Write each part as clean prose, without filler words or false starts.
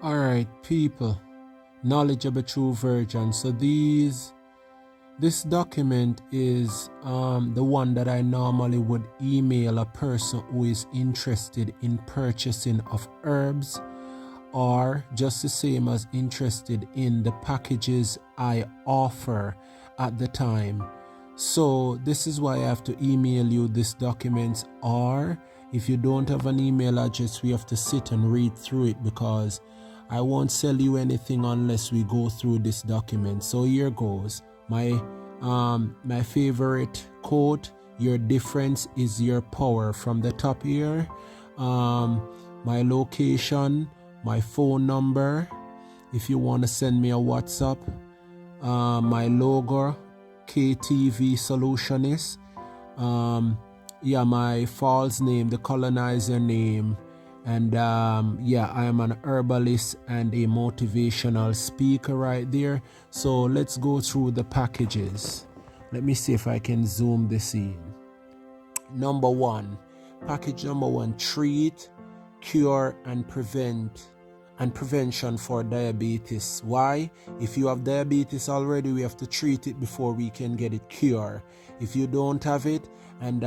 Alright, people, knowledgeable true version. So this document is the one that I normally would email a person who is interested in purchasing of herbs, or just the same as interested in the packages I offer at the time. So this is why I have to email you these documents, or if you don't have an email address, we have to sit and read through it, because I won't sell you anything unless we go through this document. So here goes. My favorite quote: your difference is your power. From the top here, my location, my phone number, if you want to send me a WhatsApp, my logo, KTV Solutionist, my false name, the colonizer name, and I am an herbalist and a motivational speaker right there. So let's go through the packages. Let me see if I can zoom this in. Number one, package number one: treat, cure, and prevention for diabetes. Why? If you have diabetes already, we have to treat it before we can get it cured. If you don't have it and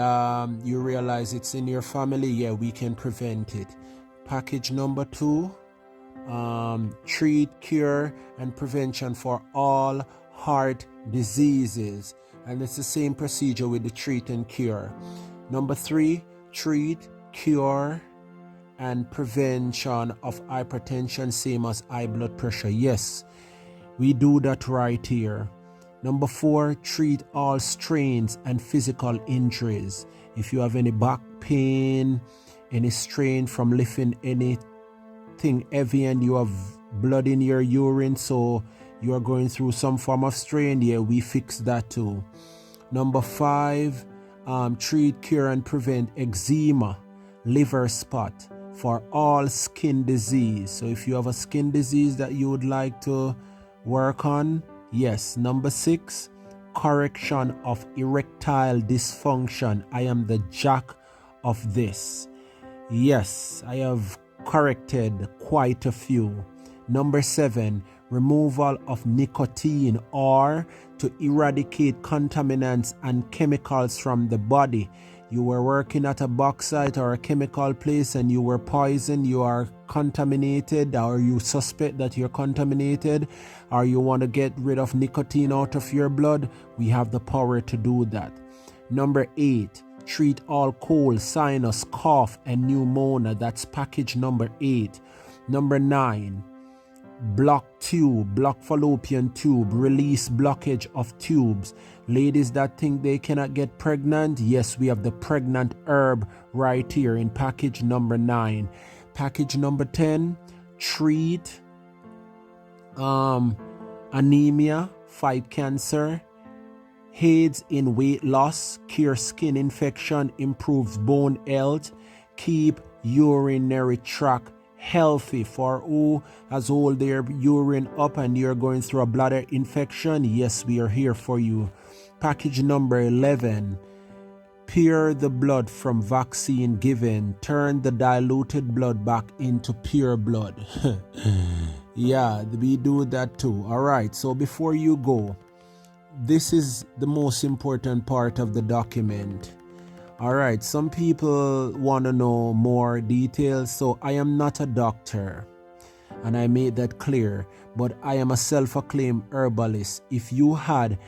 you realize it's in your family, we can prevent it. Package number two, treat, cure, and prevention for all heart diseases. And it's the same procedure with the treat and cure. Number three, treat, cure, and prevention of hypertension, same as high blood pressure. Yes, we do that right here. Number four, treat all strains and physical injuries. If you have any back pain, any strain from lifting anything heavy, and you have blood in your urine, so you are going through some form of strain, we fix that too. Number five, treat, cure, and prevent eczema, liver spot, for all skin disease. So if you have a skin disease that you would like to work on, yes. Number six, correction of erectile dysfunction. I am the jack of this. Yes, I have corrected quite a few. Number seven, removal of nicotine, or to eradicate contaminants and chemicals from the body. You were working at a bauxite or a chemical place and you were poisoned, you are contaminated, or you suspect that you're contaminated, or you want to get rid of nicotine out of your blood, we have the power to do that. Number eight, treat all cold, sinus, cough, and pneumonia. That's package number 8. Number 9, block fallopian tube, release blockage of tubes. Ladies that think they cannot get pregnant, yes, we have the pregnant herb right here in package number 9. Package number 10, treat anemia, fight cancer, aids in weight loss, cure skin infection, improves bone health, keep urinary tract healthy. For who has hold their urine up and you're going through a bladder infection, yes, we are here for you. Package number 11, pure the blood from vaccine given, turn the diluted blood back into pure blood. Yeah, we do that too. All right, so before you go, this is the most important part of the document. All right, some people want to know more details. So I am not a doctor, and I made that clear, but I am a self-acclaimed herbalist. If you had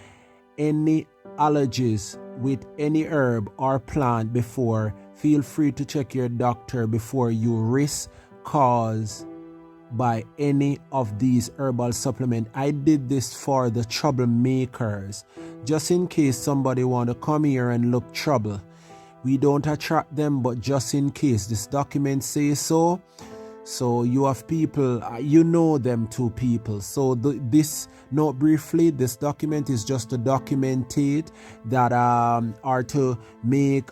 any allergies with any herb or plant before, feel free to check your doctor before you risk cause by any of these herbal supplements. I did this for the troublemakers, just in case somebody want to come here and look trouble. We don't attract them, but just in case this document says so. So you have people, you know them two people. So this note briefly, this document is just to documentate that are to make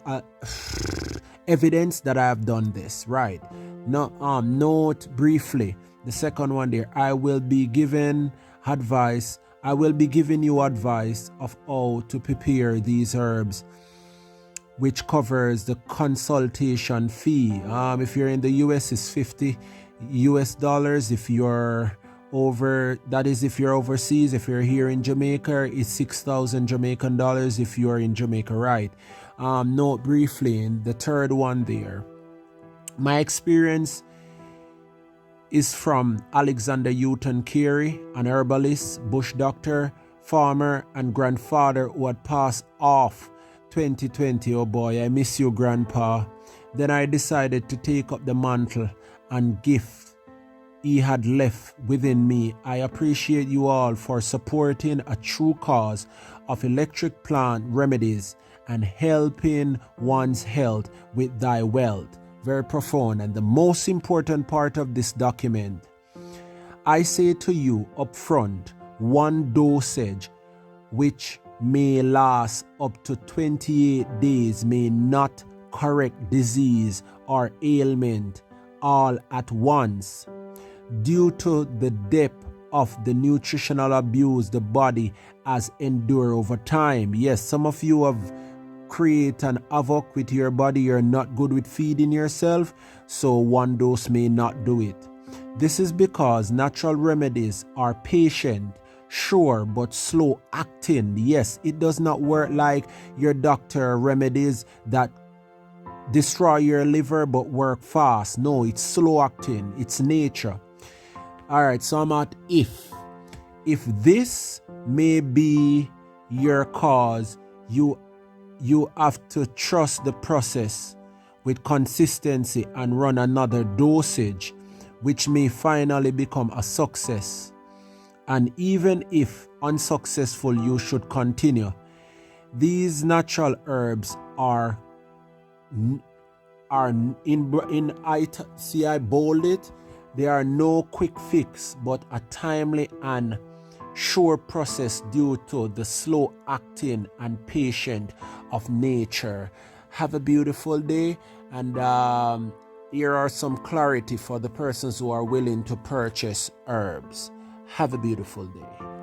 evidence that I have done this, right? No, note briefly, the second one there, I will be giving you advice of how to prepare these herbs, which covers the consultation fee. If you're in the US, it's $50. US dollars. If you're if you're overseas. If you're here in Jamaica, it's 6,000 Jamaican dollars if you're in Jamaica, right? Note briefly in the third one there, my experience is from Alexander Houghton Carey, an herbalist, bush doctor, farmer, and grandfather who had passed off 2020. Oh boy, I miss you, Grandpa. Then I decided to take up the mantle and gift he had left within me. I appreciate you all for supporting a true cause of electric plant remedies and helping one's health with thy wealth. Very profound. And the most important part of this document, I say to you up front, one dosage which may last up to 28 days may not correct disease or ailment all at once due to the depth of the nutritional abuse the body has endured over time. Yes, some of you have created an havoc with your body. You're not good with feeding yourself, so one dose may not do it. This is because natural remedies are patient, sure, but slow acting. Yes, it does not work like your doctor remedies that destroy your liver but work fast. No, it's slow acting. It's nature. All right, so I'm at if this may be your cause, you have to trust the process with consistency and run another dosage, which may finally become a success. And even if unsuccessful, you should continue. These natural herbs are in I bold it. They are no quick fix, but a timely and sure process due to the slow acting and patient of nature. Have a beautiful day, and here are some clarity for the persons who are willing to purchase herbs. Have a beautiful day.